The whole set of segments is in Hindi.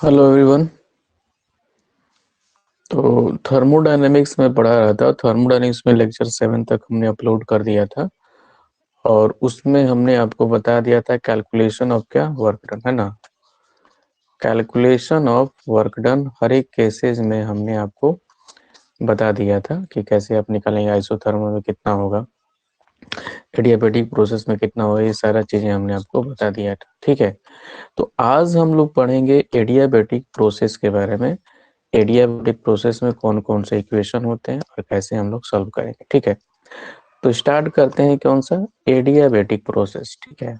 Hello everyone. तो थर्मोडायनेमिक्स में पढ़ा रहा था। थर्मोडायनेमिक्स में लेक्चर 7 तक हमने अपलोड कर दिया था और उसमें हमने आपको बता दिया था कैलकुलेशन ऑफ क्या वर्क डन, है ना। कैलकुलेशन ऑफ वर्क डन हर एक केसेस में हमने आपको बता दिया था कि कैसे आप निकालेंगे, आइसोथर्मल में कितना होगा, एडियाबेटिक प्रोसेस में कितना होगा, ये सारा चीजें हमने आपको बता दिया था। ठीक है, तो आज हम लोग पढ़ेंगे एडियाबेटिक प्रोसेस के बारे में। एडियाबेटिक प्रोसेस में कौन कौन से इक्वेशन होते हैं और कैसे हम लोग सॉल्व करेंगे। ठीक है, तो स्टार्ट करते हैं कौन सा एडियाबेटिक प्रोसेस। ठीक है,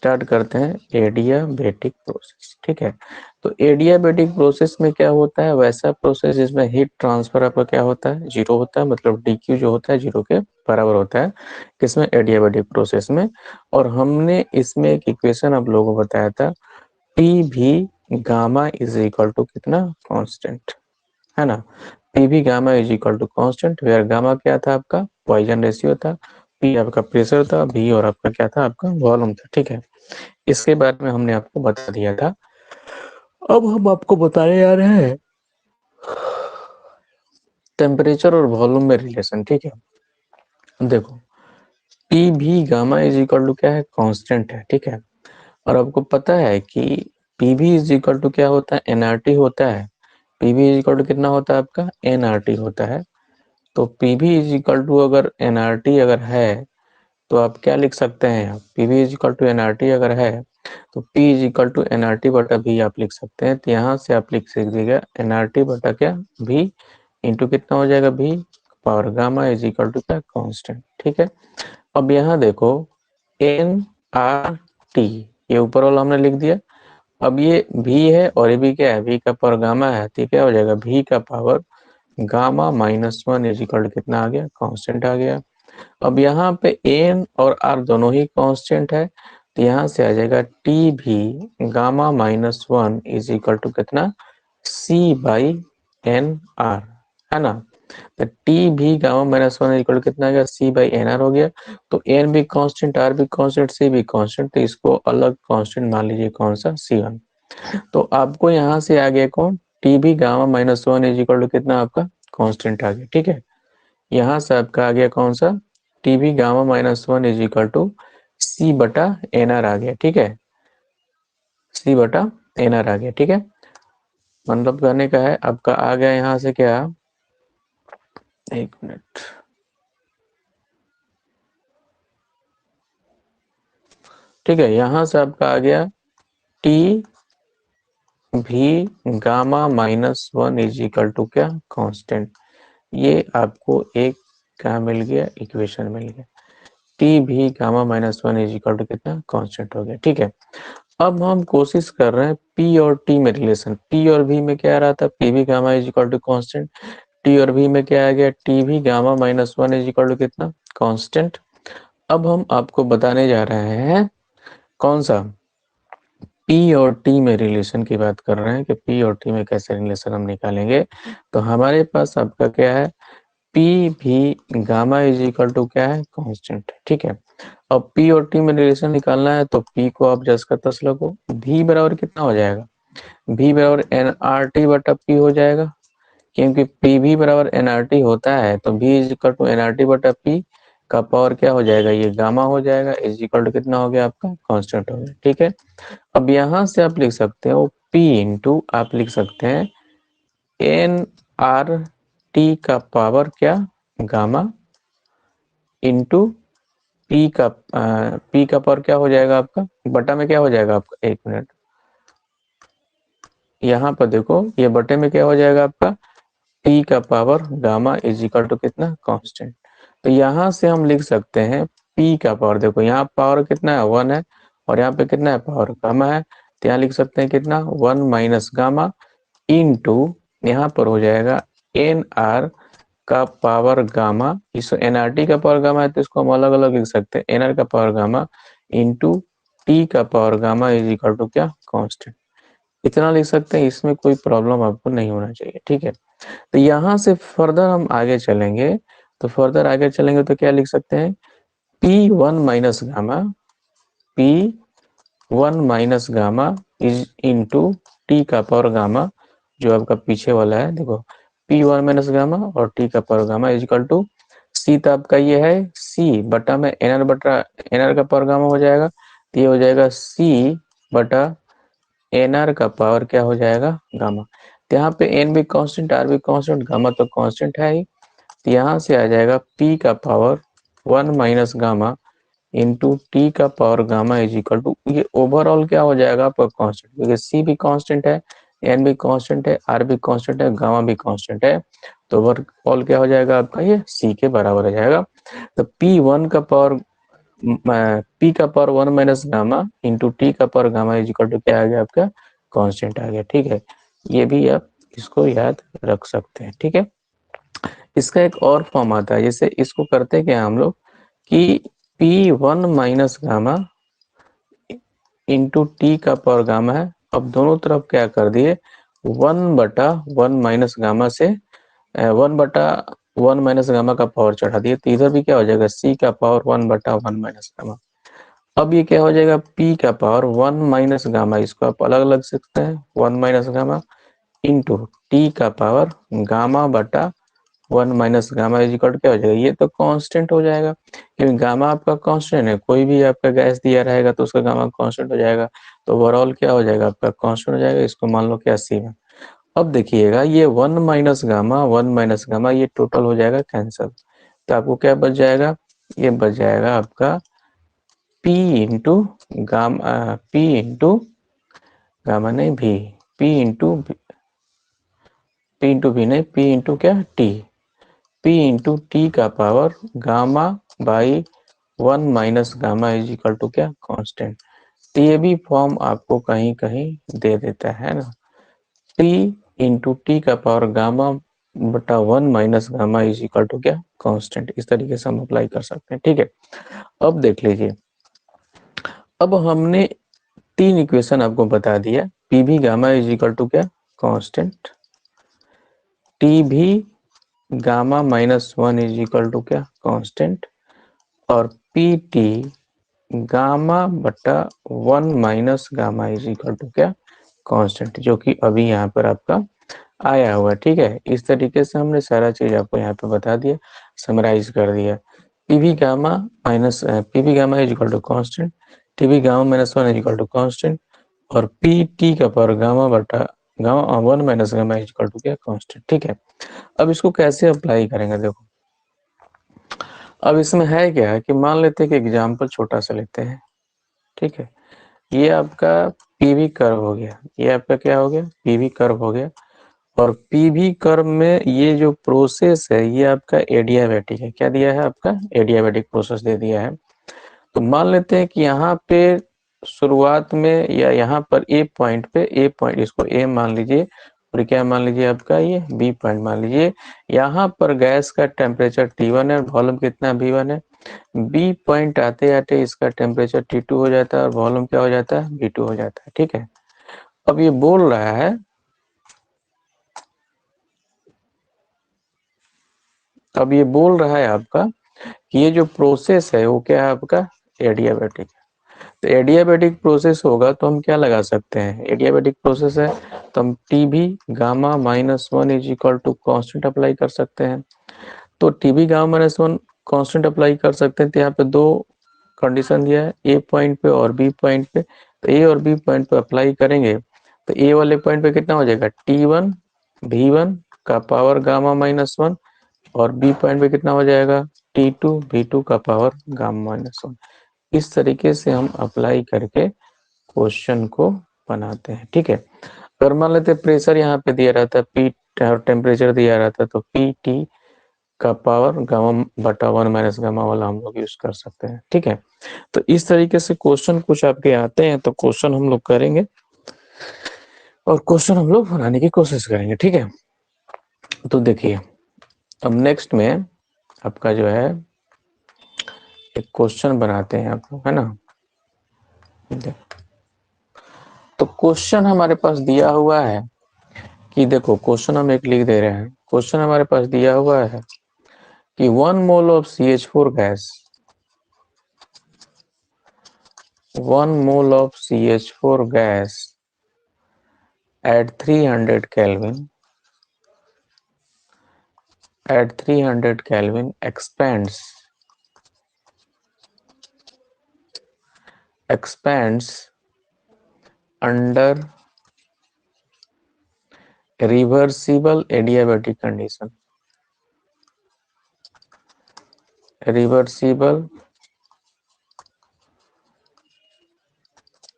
स्टार्ट करते हैं एडियाबेटिक प्रोसेस। ठीक है, तो एडियाबेटिक प्रोसेस में क्या होता है, वैसा प्रोसेस जिसमें हीट ट्रांसफर आपका क्या होता है, जीरो होता है, मतलब डीक्यू जो होता है जीरो के बराबर होता है, किसमें, एडियाबेटिक प्रोसेस में। और हमने इसमें एक इक्वेशन आप लोगों को बताया था, p v gamma is equal to कितना, कांस्टेंट, है ना। P v gamma is equal to constant, where gamma क्या था आपका, पॉइजन रेशियो था, पी आपका प्रेशर था, भी और आपका क्या था, आपका वॉल्यूम था। ठीक है, इसके बारे में हमने आपको बता दिया था। अब हम आपको बताने जा रहे हैं टेम्परेचर और वॉल्यूम में रिलेशन। ठीक है, देखो P v gamma is equal to क्या है, कांस्टेंट है। ठीक है, और आपको पता है कि P v is equal to क्या होता है, एनआरटी होता है। P v is equal to कितना होता है आपका, एनआरटी होता है। तो p v is equal to अगर एनआरटी अगर है तो आप क्या लिख सकते हैं, आप p v is equal to n r t अगर है तो p is equal to n r t बटा भी आप लिख सकते हैं। तो यहाँ से आप लिख सकते एन आर टी बटा क्या, भी इंटू कितना हो जाएगा, v power gamma is equal to क्या, कांस्टेंट। ठीक है, अब यहाँ देखो एन आर टी, ये ऊपर वाला हमने लिख दिया। अब ये भी है और ये भी क्या है, भी का पावर गामा है, तो क्या हो जाएगा, भी का power gamma minus one is equal to कितना आ गया, कांस्टेंट आ गया। अब यहाँ पे एन और आर दोनों ही कांस्टेंट है, तो यहाँ से आ जाएगा टी भी gamma minus one is equal to कितना, सी बाई एन आर, है ना। तो टी भी gamma minus one equal to कितना आ गया, सी बाई एन आर हो गया। तो एन भी कांस्टेंट, आर भी कांस्टेंट, सी भी कांस्टेंट, तो इसको अलग कांस्टेंट मान लीजिए, कौन सा, सी वन। तो आपको यहाँ से आ गया कौन, टी भी gamma minus one is equal to कितना आपका, कांस्टेंट आ गया। ठीक है, यहाँ से आपका आ गया कौन सा, टी भी gamma minus one is equal to C बटा एन आर आ गया। ठीक है, सी बटा एन आर आ गया। ठीक है, मतलब कहने का है आपका आ गया यहाँ से क्या, एक मिनट, ठीक है, यहाँ से आपका आ गया टी भी gamma minus one is equal to क्या, कांस्टेंट। ये आपको एक क्या मिल गया, इक्वेशन मिल गया, टी भी gamma minus one is equal to कितना, कांस्टेंट हो गया। ठीक है, अब हम कोशिश कर रहे हैं P और T में रिलेशन। P और V में क्या आ रहा था, P v gamma is equal to constant. T और V में क्या आ गया, T v gamma minus one is equal to कितना, कांस्टेंट। अब हम आपको बताने जा रहे हैं कौन सा, P और T में रिलेशन की बात कर रहे हैं कि P और T में कैसे रिलेशन हम निकालेंगे। तो हमारे पास आपका क्या है, P v gamma is equal to क्या है, कांस्टेंट। ठीक है, अब P और T में रिलेशन निकालना है तो P को आप जस का तस लगो, V बराबर कितना हो जाएगा, V बराबर एन आर टी बटा पी हो जाएगा, क्योंकि पी भी बराबर एन आर टी होता है, तो V is equal to n r t बटा पी का पावर क्या हो जाएगा, ये गामा हो जाएगा, इज इक्वल टू कितना हो गया आपका, कांस्टेंट हो गया। ठीक है, अब यहाँ से आप लिख सकते हो P इंटू आप लिख सकते हैं एन आर टी का पावर क्या, गामा, इंटू पी का पावर क्या हो जाएगा आपका, बटा में क्या हो जाएगा आपका, एक मिनट, यहाँ पर देखो ये बटे में क्या हो जाएगा आपका, टी का power gamma is equal to कितना, कांस्टेंट। तो यहाँ से हम लिख सकते हैं पी का पावर, देखो यहाँ पावर कितना है, वन है, और यहाँ पे कितना है, पावर गामा है, तो यहाँ लिख सकते हैं कितना, वन माइनस गामा इंटू यहाँ पर हो जाएगा एन आर का पावर गामा, इस एन आर टी का पावर गामा है तो इसको हम अलग अलग लिख सकते हैं, एन आर का पावर गामा इंटू टी का power gamma is equal to क्या, कांस्टेंट। इतना लिख सकते हैं, इसमें कोई प्रॉब्लम आपको नहीं होना चाहिए। ठीक है, तो यहाँ से फर्दर हम आगे चलेंगे, तो फर्दर आगे चलेंगे तो क्या लिख सकते हैं, P one minus gamma, P one minus gamma is into T का पावर गामा, जो आपका पीछे वाला है, देखो P1 माइनस गामा और टी का power gamma is equal to C, तो आपका ये है सी बटा में एनआर बटा एनआर का पावर गामा हो जाएगा, तो ये हो जाएगा सी बटा एनआर का पावर क्या हो जाएगा गामा। तो यहाँ पे एन भी कांस्टेंट, आर भी कांस्टेंट, गामा तो कांस्टेंट है ही, तो यहाँ से आ जाएगा पी का power 1 minus gamma into T का power gamma is equal to, ये ओवरऑल क्या हो जाएगा आपका कांस्टेंट, क्योंकि सी भी कांस्टेंट है, एन भी कांस्टेंट है, आर भी कांस्टेंट है, गामा भी कांस्टेंट है, तो ओवरऑल क्या हो जाएगा आपका ये सी के बराबर हो जाएगा। तो पी वन का पावर पी का power 1 minus gamma into T का power gamma is equal to क्या आ गया आपका कांस्टेंट आ गया। ठीक है, ये भी आप इसको याद रख सकते हैं। ठीक है, इसका एक और फॉर्म आता है, जैसे इसको करते क्या हम लोग कि P1 minus gamma into T का पावर गामा है, अब दोनों तरफ क्या कर दिए 1/1 माइनस गामा से 1/1 माइनस गामा का पावर चढ़ा दिए, तो इधर भी क्या हो जाएगा सी का पावर 1/1 माइनस गामा। अब ये क्या हो जाएगा P का पावर 1 माइनस गामा, इसको आप अलग अलग सकते हैं 1 माइनस गामा इंटू टी का पावर गामा बटा 1 माइनस गामा इज इक्वल क्या हो जाएगा, ये तो कांस्टेंट हो जाएगा, क्योंकि गामा आपका कांस्टेंट है, कोई भी आपका गैस दिया रहेगा तो उसका गामा कांस्टेंट हो जाएगा, तो ओवरऑल क्या हो जाएगा आपका कांस्टेंट हो जाएगा, इसको मान लो क्या सी में। अब देखिएगा ये 1 माइनस गामा ये टोटल हो जाएगा कैंसिल, तो आपको क्या बच जाएगा, ये बच जाएगा आपका P into gamma, P into gamma नहीं भी, P इंटू भी नहीं, P इंटू क्या टी, P इंटू टी का power gamma by 1 minus gamma is equal to क्या कांस्टेंट। तो ये भी फॉर्म आपको कहीं कहीं दे देता है ना, P इंटू टी का पावर गामा बटा 1 minus gamma is equal to क्या कांस्टेंट, इस तरीके से हम अप्लाई कर सकते हैं। ठीक है, अब देख लीजिए, अब हमने 3 इक्वेशन आपको बता दिया, p v gamma is equal to क्या कांस्टेंट, टी भी gamma minus 1 is equal to क्या कांस्टेंट, और पी टी गामा बटा 1 minus gamma is equal to क्या कांस्टेंट, जो कि अभी यहाँ पर आपका आया हुआ। ठीक है, इस तरीके से हमने सारा चीज आपको यहाँ पे बता दिया, समराइज कर दिया। PV gamma minus PV gamma is equal to constant, TV gamma minus 1 is equal to constant, और पी टी का पावर गामा बटा gamma 1 minus gamma is equal to क्या कांस्टेंट। ठीक है, अब इसको कैसे अप्लाई करेंगे, देखो अब इसमें है क्या है कि मान लेते हैं कि एग्जाम्पल छोटा सा लेते हैं। ठीक है, ये आपका पीवी कर्व हो गया, ये आपका क्या हो गया पीवी कर्व हो गया, और पीवी कर्व में ये जो प्रोसेस है ये आपका एडियाबैटिक है, क्या दिया है आपका एडियाबैटिक प्रोसेस दे दिया है। तो मान लेते हैं कि यहाँ पे शुरुआत में या यहाँ पर ए पॉइंट पे, ए पॉइंट इसको ए मान लीजिए और क्या मान लीजिए आपका ये बी पॉइंट मान लीजिए, यहाँ पर गैस का टेम्परेचर T1 है और वॉल्यूम कितना V1 है, बी पॉइंट आते आते इसका टेम्परेचर T2 हो जाता है और वॉल्यूम क्या हो जाता है V2 हो जाता है। ठीक है, अब ये बोल रहा है, अब ये बोल रहा है आपका कि ये जो प्रोसेस है वो क्या है आपका एडियाबैटिक है। तो एडियाबैटिक प्रोसेस होगा तो हम क्या लगा सकते हैं, एडियाबैटिक प्रोसेस है तो हम टी भी gamma minus 1 is equal to constant apply कर सकते हैं। तो टी भी गामा माइनस 1 कॉन्स्टेंट अप्लाई कर सकते हैं, तो यहाँ पे 2 कंडीशन दिया है, ए पॉइंट पे और बी पॉइंट पे, तो ए और बी पॉइंट पे अप्लाई करेंगे तो ए वाले पॉइंट पे कितना हो जाएगा T1 V1 का पावर गामा माइनस 1, और बी पॉइंट पे कितना हो जाएगा T2 V2 का पावर गामा माइनस 1। इस तरीके से हम अप्लाई करके क्वेश्चन को बनाते हैं। ठीक है, अगर मान लेते प्रेशर यहाँ पे दिया रहता पी और टेम्परेचर दिया रहता तो पी टी का पावर गामा बटा 1 माइनस गामा वाला हम लोग यूज कर सकते हैं। ठीक है, तो इस तरीके से क्वेश्चन कुछ आपके आते हैं तो क्वेश्चन हम लोग करेंगे और क्वेश्चन हम लोग बनाने की कोशिश करेंगे। ठीक है, तो देखिए अब नेक्स्ट में आपका जो है एक क्वेश्चन बनाते हैं आप लोग, है ना। तो क्वेश्चन हमारे पास दिया हुआ है कि देखो क्वेश्चन हम एक लिख दे रहे हैं, क्वेश्चन हमारे पास दिया हुआ है कि 1 mole of CH4 gas, 1 mole of CH4 gas at 300 Kelvin expands under reversible adiabatic condition. Reversible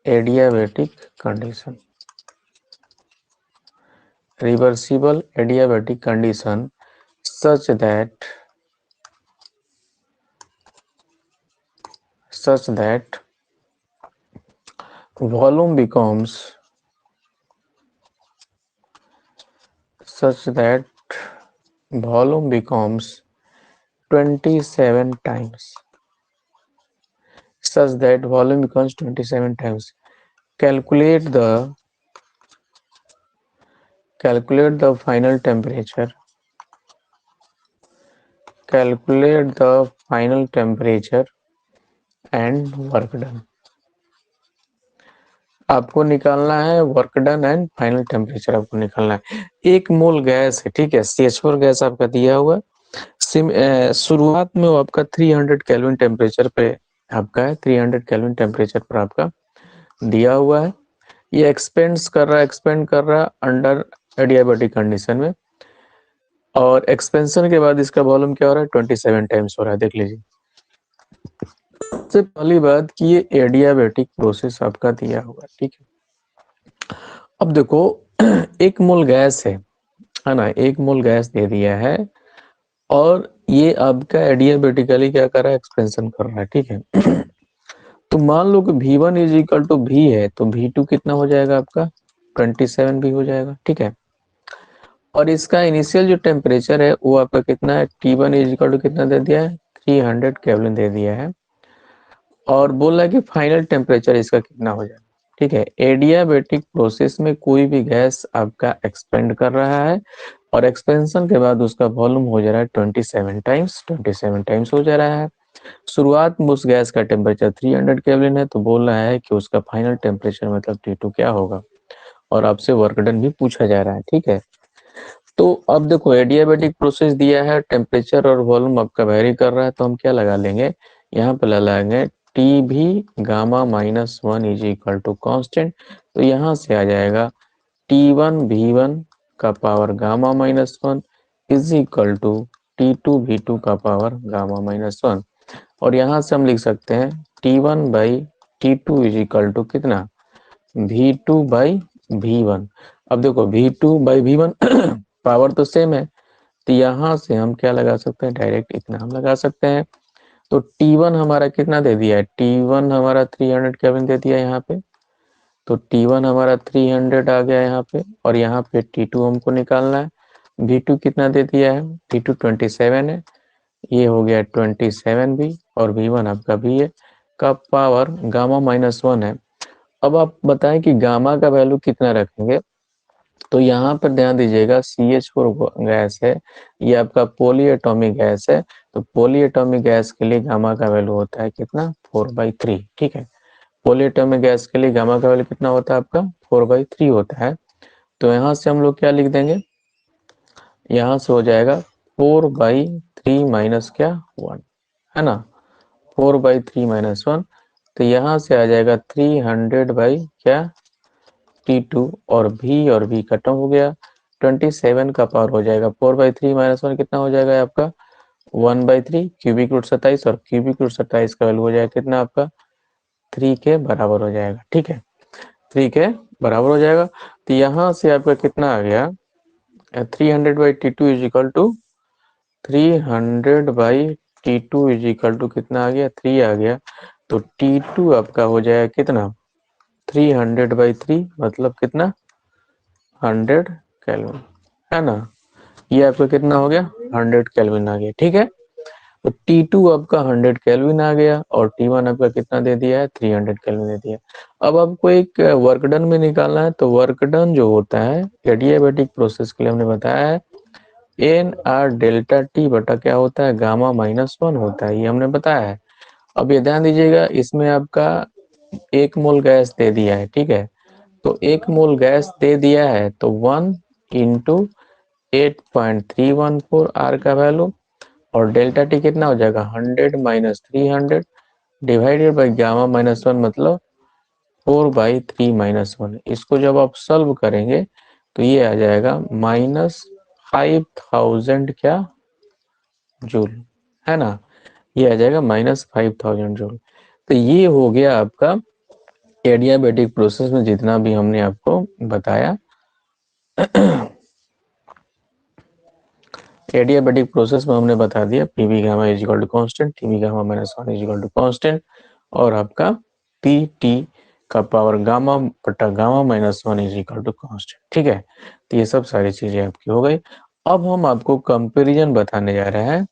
adiabatic condition. Reversible adiabatic condition such that volume becomes 27 times. Such that volume becomes 27 times. Calculate the final temperature. Calculate the final temperature and work done. आपको निकालना है work done and final temperature आपको निकालना है। 1 मोल गैस है, ठीक है, CH4 गैस आपका दिया हुआ है। शुरुआत में वो आपका 300 केल्विन टेम्परेचर पे आपका है, 300 केल्विन टेम्परेचर पर आपका दिया हुआ है। ये एक्सपेंड कर रहा है अंडर एडियाबैटिक कंडीशन में, और एक्सपेंशन के बाद इसका वॉल्यूम क्या हो रहा है, 27 टाइम्स हो रहा है। देख लीजिए, सबसे पहली बात कि ये एडियाबैटिक प्रोसेस आपका दिया हुआ है, ठीक है। अब देखो 1 मोल गैस है ना, 1 मोल गैस दे दिया है और ये आपका एडियाबेटिकली क्या कर रहा है, एक्सपेंशन कर रहा है, ठीक है। तो मान लो कि V1 is equal to V है, तो V2 कितना हो जाएगा आपका, 27 भी हो जाएगा, ठीक है। और इसका इनिशियल जो टेम्परेचर है वो आपका कितना है, T1 इज इक्वल टू कितना दे दिया है, 300 केल्विन दे दिया है। और बोल रहा है कि फाइनल टेम्परेचर इसका कितना हो जाएगा, ठीक है। एडियाबेटिक प्रोसेस में कोई भी गैस आपका एक्सपेंड कर रहा है और एक्सपेंशन के बाद उसका वॉल्यूम हो जा रहा है 27 टाइम्स हो जा रहा है। शुरुआत में उस गैस का टेम्परेचर 300 केल्विन है, तो बोल रहा है कि उसका फाइनल टेम्परेचर मतलब T2 क्या होगा, और आपसे वर्क डन भी पूछा जा रहा है, ठीक है। तो अब देखो एडियाबेटिक प्रोसेस दिया है, टेम्परेचर और वॉल्यूम आपका वेरी कर रहा है, तो हम क्या लगा लेंगे, यहाँ पे लगाएंगे टी भी gamma -1 is equal to constant. तो यहाँ से आ जाएगा T1 V1 का power gamma -1 is equal to T2 V2 का पावर गामा -1। और यहाँ से हम लिख सकते हैं T1 by T2 is equal to कितना, V2 बाई V1। अब देखो V2 बाई V1 पावर तो सेम है, तो यहाँ से हम क्या लगा सकते हैं, डायरेक्ट इतना हम लगा सकते हैं। तो T1 हमारा कितना दे दिया है, T1 हमारा 300 केल्विन दे दिया है यहाँ पे, तो T1 हमारा 300 आ गया यहाँ पे, और यहाँ पे T2 हमको निकालना है। V2 कितना दे दिया है, T2 27 है, ये हो गया 27 भी, और V1 आपका भी है का पावर गामा -1 है। अब आप बताएं कि गामा का वैल्यू कितना रखेंगे, तो यहाँ पर ध्यान दीजिएगा CH4 गैस है, ये आपका पॉली एटॉमिक गैस है, तो पॉली एटॉमिक गैस के लिए गामा का वैल्यू होता है कितना, 4/3, ठीक है। पॉली एटॉमिक गैस के लिए गामा का वैल्यू कितना होता है आपका, 4/3 होता है। तो यहाँ से हम लोग क्या लिख देंगे, यहाँ से हो जाएगा 4/3 माइनस क्या 1, है ना, 4/3 माइनस 1। तो यहाँ से आ जाएगा 300 बाई क्या T2, और V खत्म हो गया, 27 का पावर हो जाएगा 4/3 माइनस 1 कितना हो जाएगा आपका 1/3, क्यूबिक रूट 27, और क्यूबिक रूट 27 का वैल्यू हो जाएगा कितना आपका 3 के बराबर हो जाएगा, ठीक है, 3 के बराबर हो जाएगा। तो यहाँ से आपका कितना आ गया, 300 by T2 is equal to 300 by T2 is equal to कितना आ गया, 3 आ गया। तो T2 आपका हो जाएगा कितना, 300/3 मतलब कितना 100 केल्विन, है ना। ये आपका कितना हो गया, 100 केल्विन आ गया, ठीक है। तो T2 आपका 100 केल्विन आ गया, और T1 आपका कितना दे दिया है, 300 केल्विन दे दिया। अब आपको एक वर्क डन में निकालना है, तो वर्क डन जो होता है एडियाबैटिक प्रोसेस के लिए हमने बताया है NR डेल्टा T बटा क्या होता है, गामा -1 होता है, ये हमने बताया है। अब ये ध्यान दीजिएगा, इसमें आपका 1 मोल गैस दे दिया है, ठीक है, तो 1 मोल गैस दे दिया है तो 1 इंटू 8.314 आर का वैल्यू, और डेल्टा टी कितना हो जाएगा 100 minus 300 divided by gamma minus 1 मतलब 4/3 - 1। इसको जब आप सॉल्व करेंगे तो ये आ जाएगा -5000 क्या जूल, है ना, ये आ जाएगा -5000 जूल। तो ये हो गया आपका एडियाबेटिक प्रोसेस में जितना भी हमने आपको बताया। एडियाबेटिक प्रोसेस में हमने बता दिया PV gamma is equal to constant, TV gamma minus 1 is equal to constant, और आपका पी टी का पावर गामा बटा gamma minus 1 is equal to constant. ठीक है, तो ये सब सारी चीजें आपकी हो गई। अब हम आपको कंपैरिजन बताने जा रहे हैं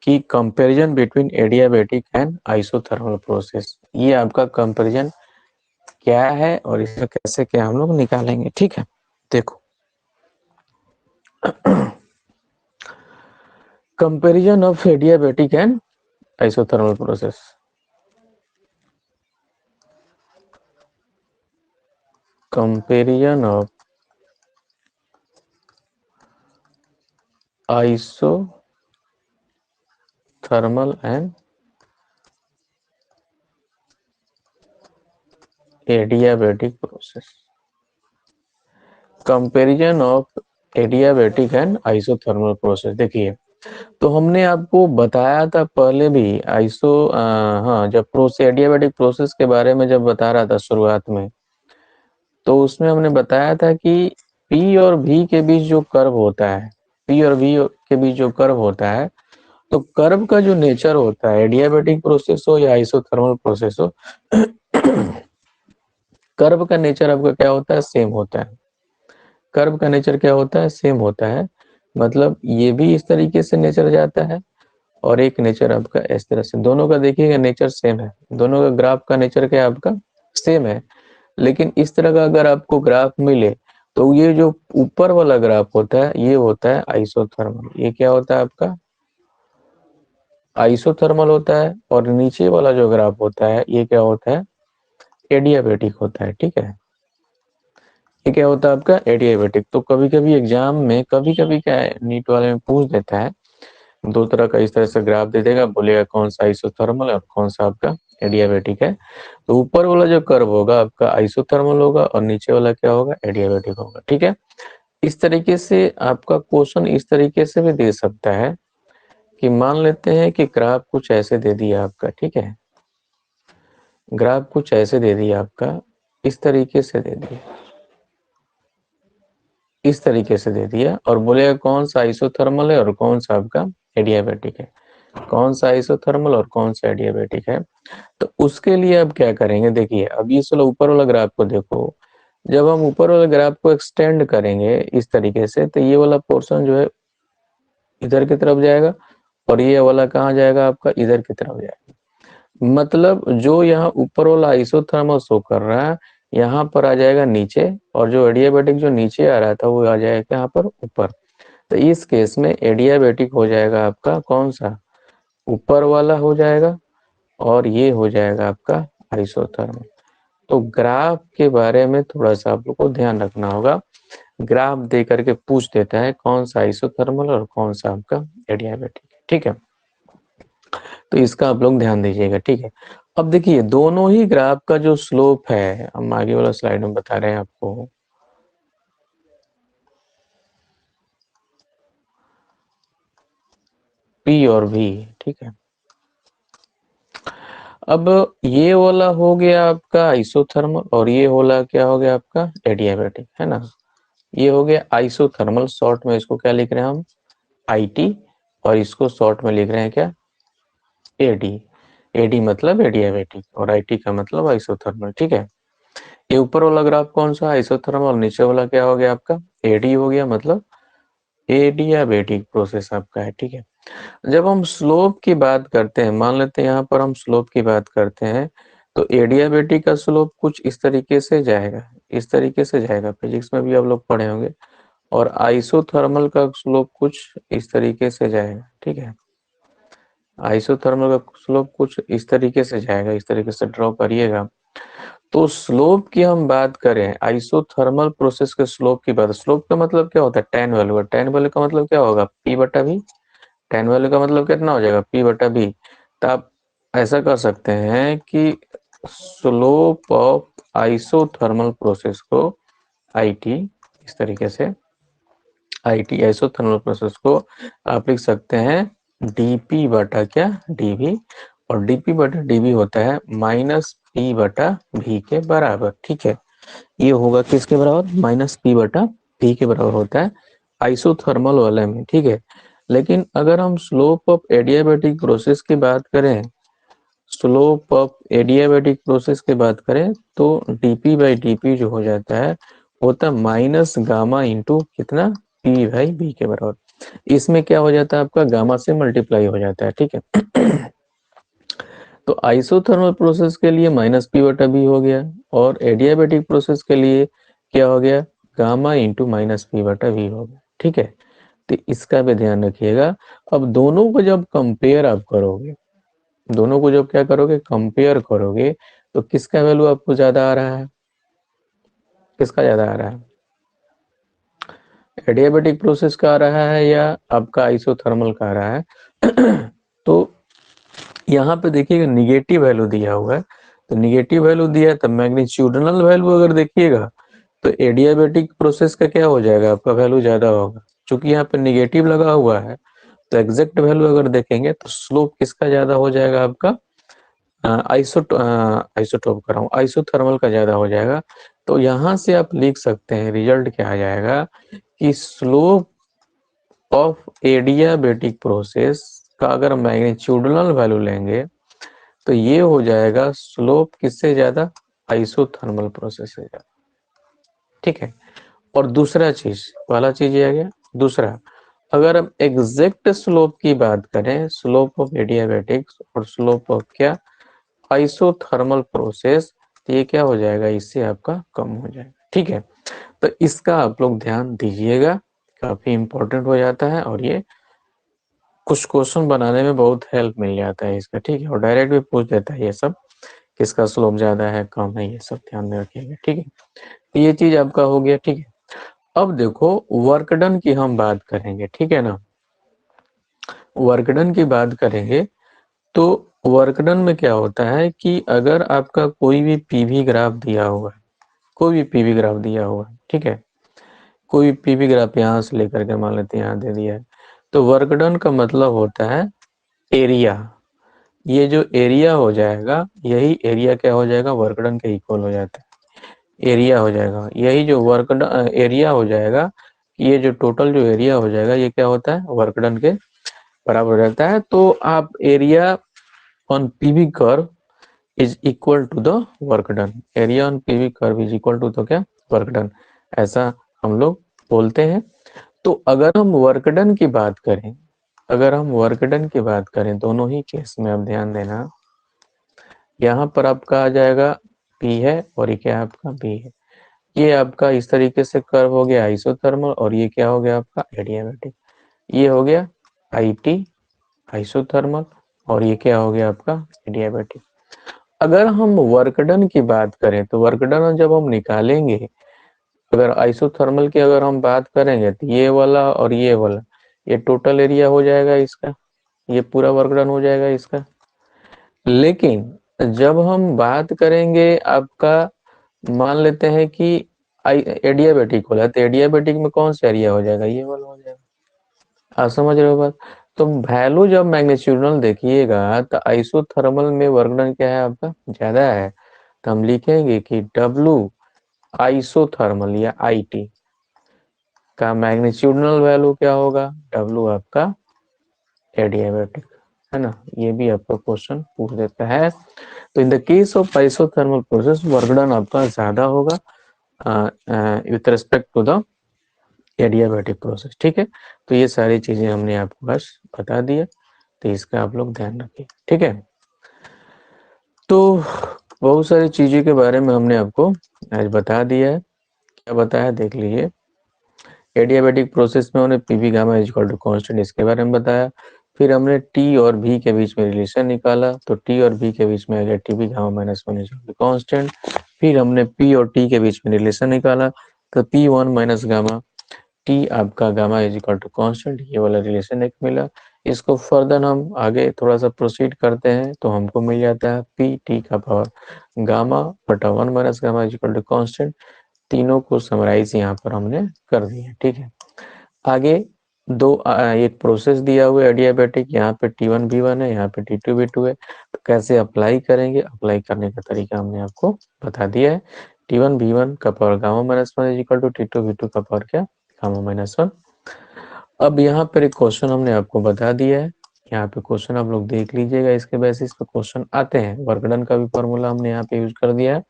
कि comparison between adiabatic and isothermal process. ये आपका कंपैरिजन क्या है और इसमें कैसे क्या हम लोग निकालेंगे। ठीक है, देखो comparison of adiabatic and isothermal process. Comparison of isothermal and adiabatic process. Comparison of adiabatic and isothermal process. देखिए, तो हमने आपको बताया था पहले भी हाँ, जब एडियाबेटिक प्रोसेस के बारे में जब बता रहा था शुरुआत में, तो उसमें हमने बताया था कि P और V के बीच जो कर्व होता है, P और V के बीच जो कर्व होता है, तो कर्व का जो नेचर होता है, एडियाबेटिक प्रोसेस हो या आइसोथर्मल प्रोसेस हो, कर्व का नेचर आपका क्या होता है, सेम होता है। कर्व का नेचर क्या होता है, सेम होता है। मतलब ये भी इस तरीके से नेचर जाता है और एक नेचर आपका इस तरह से, दोनों का देखिएगा नेचर सेम है, दोनों का ग्राफ का नेचर क्या आपका सेम है। लेकिन इस तरह का अगर आपको ग्राफ मिले तो ये जो ऊपर वाला ग्राफ होता है ये होता है आइसोथर्मल, ये क्या होता है आपका आइसोथर्मल होता है, और नीचे वाला जो ग्राफ होता है ये क्या होता है एडियाबेटिक होता है। ठीक है, ये क्या होता है आपका एडियाबेटिक। तो कभी कभी एग्जाम में कभी कभी क्या है नीट वाले में पूछ देता है, दो तरह का इस तरह से ग्राफ दे देगा, बोलेगा कौन सा आइसोथर्मल और कौन सा आपका एडियाबेटिक है। तो ऊपर वाला जो कर्व होगा आपका आइसोथर्मल होगा और नीचे वाला क्या होगा एडियाबेटिक होगा। ठीक है, इस तरीके से आपका क्वेश्चन इस तरीके से भी दे सकता है कि मान लेते हैं कि ग्राफ कुछ ऐसे दे दिया आपका, ठीक है, ग्राफ कुछ ऐसे दे दिया आपका, इस तरीके से दे दिया, इस तरीके से दे दिया, और बोलेगा कौन सा आइसोथर्मल है और कौन सा आपका एडियाबेटिक है, कौन सा आइसोथर्मल और कौन सा एडियाबेटिक है। तो उसके लिए अब क्या करेंगे, देखिए अब ये वाला ऊपर वाला ग्राफ को देखो, जब हम ऊपर वाले ग्राफ को एक्सटेंड करेंगे इस तरीके से तो ये वाला पोर्शन जो है इधर की तरफ जाएगा और ये वाला कहाँ जाएगा आपका इधर की तरफ जाएगा। मतलब जो यहाँ ऊपर वाला आइसोथर्मल शो कर रहा है यहाँ पर आ जाएगा नीचे, और जो एडियाबेटिक जो नीचे आ रहा था वो आ जाएगा यहाँ पर ऊपर। तो इस केस में एडियाबेटिक हो जाएगा आपका कौन सा ऊपर वाला हो जाएगा, और ये हो जाएगा आपका आइसोथर्मल। तो ग्राफ के बारे में थोड़ा सा आप लोग को ध्यान रखना होगा, ग्राफ दे करके पूछ देता है कौन सा आइसोथर्मल और कौन सा आपका एडियाबेटिक है। ठीक है, तो इसका आप लोग ध्यान दीजिएगा। ठीक है, अब देखिए दोनों ही ग्राफ का जो स्लोप है, हम आगे वाला स्लाइड में बता रहे हैं आपको, पी और वी। ठीक है, अब ये वाला हो गया आपका आइसोथर्मल और ये वाला क्या हो गया आपका एडियाबेटिक, है ना। ये हो गया आइसोथर्मल, शॉर्ट में इसको क्या लिख रहे हैं हम आईटी, और इसको शॉर्ट में लिख रहे हैं क्या एडी। एडी मतलब एडियाबेटिक और आईटी का मतलब आइसोथर्मल। ठीक है, ये ऊपर वाला ग्राफ कौन सा आइसोथर्मल और नीचे वाला क्या हो गया आपका एडी हो गया, मतलब एडियाबेटिक प्रोसेस आपका है। ठीक है, जब हम स्लोप की बात करते हैं, मान लेते हैं यहाँ पर हम स्लोप की बात करते हैं, तो एडियाबेटिक का स्लोप कुछ इस तरीके से जाएगा, इस तरीके से जाएगा, फिजिक्स में भी आप लोग पढ़े होंगे। और आइसोथर्मल का स्लोप कुछ इस तरीके से जाएगा। ठीक है, आइसोथर्मल का स्लोप कुछ इस तरीके से जाएगा, इस तरीके से ड्रॉ करिएगा। तो स्लोप की हम बात करें, आइसोथर्मल प्रोसेस के स्लोप की बात, स्लोप का मतलब क्या होता है, टेन वैल्यू, टेन वैल्यू का मतलब क्या होगा, पी बटा भी, टेन वैल्यू का मतलब कितना हो जाएगा, पी बटा बी। तो आप ऐसा कर सकते हैं कि स्लोप ऑफ आइसोथर्मल प्रोसेस को आई टी, इस तरीके से आई टी आइसोथर्मल प्रोसेस को आप लिख सकते हैं डीपी बटा क्या, डीवी, और डीपी बटा डीवी होता है माइनस पी बटा भी के बराबर। ठीक है, ये होगा किसके बराबर, माइनस पी बटा भी के बराबर होता है आइसोथर्मल वाले में। ठीक है, लेकिन अगर हम स्लोप ऑफ एडियाबैटिक प्रोसेस की बात करें, स्लोप ऑफ एडियाबैटिक प्रोसेस की बात करें तो डीपी बाई डीपी जो हो जाता है होता है माइनस गामा इंटू कितना, पी बाई बी के बराबर। इसमें क्या हो जाता है, आपका गामा से मल्टीप्लाई हो जाता है। ठीक है तो आइसोथर्मल प्रोसेस के लिए माइनस पी बटा बी हो गया, और एडियाबैटिक प्रोसेस के लिए क्या हो गया, गामा इंटू माइनस पी बटा बी हो गया। ठीक है, तो इसका भी ध्यान रखिएगा। अब दोनों को जब कंपेयर आप करोगे, दोनों को जब क्या करोगे, कंपेयर करोगे, तो किसका वैल्यू आपको ज्यादा आ रहा है, किसका ज्यादा आ रहा है, एडियाबैटिक प्रोसेस का आ रहा है या आपका आइसोथर्मल का आ रहा है तो यहाँ पे देखिएगा निगेटिव वैल्यू दिया हुआ है, तो निगेटिव वैल्यू दिया है, तो मैग्नीट्यूडनल वैल्यू अगर देखिएगा तो एडियाबैटिक प्रोसेस का क्या हो जाएगा, आपका वैल्यू ज्यादा होगा। चूंकि यहाँ पे निगेटिव लगा हुआ है, तो एग्जैक्ट वैल्यू अगर देखेंगे तो स्लोप किसका ज्यादा हो जाएगा, आपका आइसोटोप कर रहा हूँ, आइसोथर्मल का ज्यादा हो जाएगा। तो यहाँ से आप लिख सकते हैं रिजल्ट क्या आ जाएगा कि स्लोप ऑफ एडियाबैटिक प्रोसेस का अगर मैग्नीट्यूडनल वैल्यू लेंगे तो ये हो जाएगा स्लोप किससे ज्यादा, आइसोथर्मल प्रोसेस से ज्यादा। ठीक है, और दूसरा चीज, पहला चीज ये आ गया, दूसरा अगर हम एग्जैक्ट स्लोप की बात करें, स्लोप ऑफ एडियाबैटिक्स और स्लोप ऑफ क्या, आइसोथर्मल प्रोसेस, तो ये क्या हो जाएगा, इससे आपका कम हो जाएगा। ठीक है, तो इसका आप लोग ध्यान दीजिएगा, काफी इंपॉर्टेंट हो जाता है, और ये कुछ क्वेश्चन बनाने में बहुत हेल्प मिल जाता है इसका। ठीक है, और डायरेक्ट भी पूछ देता है ये सब, किसका स्लोप ज्यादा है कम है, ये सब ध्यान में रखिएगा। ठीक है, तो ये चीज आपका हो गया। ठीक है, अब देखो वर्क डन की हम बात करेंगे। ठीक है ना, वर्क डन की बात करेंगे तो वर्क डन में क्या होता है कि अगर आपका कोई भी पीवी ग्राफ दिया हुआ है, कोई भी पीवी ग्राफ दिया हुआ है, ठीक है, कोई पीवी ग्राफ यहाँ से लेकर के मान लेते हैं यहाँ दे दिया है, तो वर्क डन का मतलब होता है एरिया। ये जो एरिया हो जाएगा, यही एरिया क्या हो जाएगा, वर्क डन के इक्वल हो जाता है, एरिया हो जाएगा, यही जो वर्क डन एरिया हो जाएगा, ये जो टोटल जो एरिया हो जाएगा ये क्या होता है, वर्क डन के बराबर रहता है। तो आप area on PV curve is equal to the work done, area on PV curve is equal to the क्या, वर्क डन, ऐसा हम लोग बोलते हैं। तो अगर हम वर्क डन की बात करें, अगर हम वर्क डन की बात करें, दोनों ही केस में आप ध्यान देना, यहाँ पर आपका आ जाएगा पी है और ये क्या आपका बी है, ये आपका इस तरीके से कर्व हो गया आइसोथर्मल, और ये क्या हो गया आपका एडियाबैटिक, ये हो गया आई टी आइसोथर्मल, और ये क्या हो गया आपका एडियाबैटिक। अगर हम वर्क डन की बात करें तो वर्क डन जब हम निकालेंगे, अगर आइसोथर्मल की अगर हम बात करेंगे तो ये वाला और ये वाला, ये टोटल एरिया हो जाएगा इसका, ये पूरा वर्क डन हो जाएगा इसका। लेकिन जब हम बात करेंगे आपका, मान लेते हैं कि एडियाबैटिक वाला, तो एडियाबैटिक में कौन सा एरिया हो जाएगा, ये वाला हो जाएगा। आप समझ रहे हो बात। तो वैल्यू जब मैग्नीट्यूडनल देखिएगा तो आइसोथर्मल में वर्क डन क्या है आपका, ज्यादा है, तो हम लिखेंगे कि W आइसोथर्मल या IT का मैग्नीट्यूडनल वैल्यू क्या होगा, W आपका एडियाबैटिक, है ना, ये भी आपका क्वेश्चन पूछ देता है। तो in the case of isothermal process work done आपका ज्यादा होगा with respect to the adiabatic process. ठीक है, तो ये सारी चीजें हमने आपको बस बता दिया, तो इसका आप लोग ध्यान रखिए। ठीक है, तो बहुत सारी चीजों के बारे में हमने आपको आज बता दिया है। क्या बताया देख लीजिए, एडियाबैटिक प्रोसेस में उन्हें PV gamma is equal to constant, इसके बारे में बताया। फिर हमने टी और भी के बीच में रिलेशन निकाला, तो टी और भी के बीच में आ गया t v gamma minus one is constant. फिर हमने पी और टी के बीच में रिलेशन निकाला, तो P one minus gamma T आपका gamma is equal to constant, ये वाला रिलेशन एक मिला। इसको फर्दर हम आगे थोड़ा सा प्रोसीड करते हैं तो हमको मिल जाता है पी टी का पावर गामा बटा one minus gamma is equal to constant. तीनों को समराइज यहाँ पर हमने कर दिया, ठीक है। आगे एक प्रोसेस दिया हुआ है एडियाबेटिक, यहाँ पे T1 V1 है, यहाँ पे T2 V2 है, तो कैसे अप्लाई करेंगे, अप्लाई करने का तरीका हमने आपको बता दिया है। T1 V1 का power gamma minus one is equal to T2 V2 का पावर क्या, गामा माइनस वन। अब यहाँ पर एक क्वेश्चन हमने आपको बता दिया है, यहाँ पे क्वेश्चन आप लोग देख लीजिएगा, इसके बेसिस पे क्वेश्चन आते हैं। वर्क डन का भी फॉर्मूला हमने यहाँ पे यूज कर दिया है,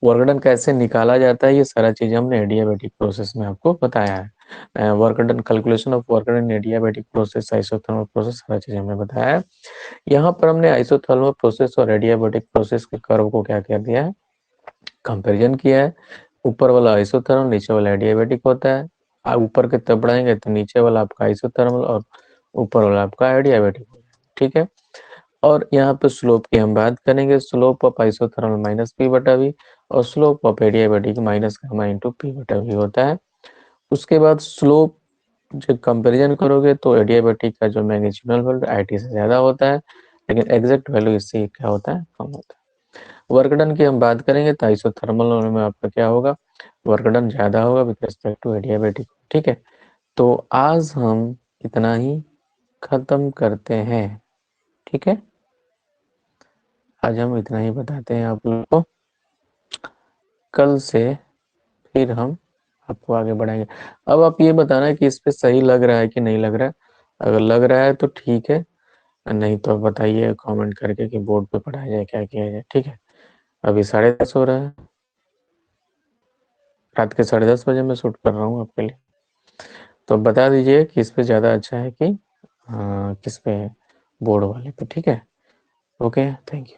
वर्क डन कैसे निकाला जाता है ये सारा चीज हमने एडियाबेटिक प्रोसेस में आपको बताया है। Work done, calculation of work done adiabatic process, isothermal process, सारा चीज हमने बताया है। यहाँ पर हमने आइसोथर्मल प्रोसेस और एडियाबेटिक प्रोसेस के कर्व को क्या कर दिया है, कंपेरिजन किया है। ऊपर वाला आइसोथर्मल, नीचे वाला एडियाबेटिक होता है। ऊपर के तरफ बढ़ाएंगे तो नीचे वाला आपका आइसोथर्मल और ऊपर वाला आपका एडियाबेटिक, ठीक है। और यहाँ पे स्लोप की हम बात करेंगे, slope of isothermal minus P बटा वी और slope of adiabatic minus gamma into P बटा वी होता है। उसके बाद स्लोप जब कंपैरिजन करोगे तो एडियाबेटिक का जो मैग्नीट्यूडल वैल्यू आईटी से ज्यादा होता है, लेकिन एग्जैक्ट वैल्यू इससे क्या होता है, कम होता है। वर्क डन की हम बात करेंगे तो आइसोथर्मल में आपका क्या होगा, वर्क डन ज्यादा होगा विद रिस्पेक्ट टू एडियाबेटिक, ठीक है। तो आज हम इतना ही खत्म करते हैं, ठीक है। आज हम इतना ही बताते हैं आप लोगों को, कल से फिर हम आपको आगे बढ़ाएंगे। अब आप ये बताना कि इस पे सही लग रहा है कि नहीं लग रहा है। अगर लग रहा है तो ठीक है, नहीं तो बताइए कमेंट करके कि बोर्ड पे पढ़ाया जाए, क्या किया जाए, ठीक है। अभी 10:30 हो रहा है, रात के 10:30 बजे मैं शूट कर रहा हूँ आपके लिए। तो बता दीजिए कि इस पे ज़्यादा अच्छा है कि किस पे, बोर्ड वाले पे, ठीक है। Okay, thank you.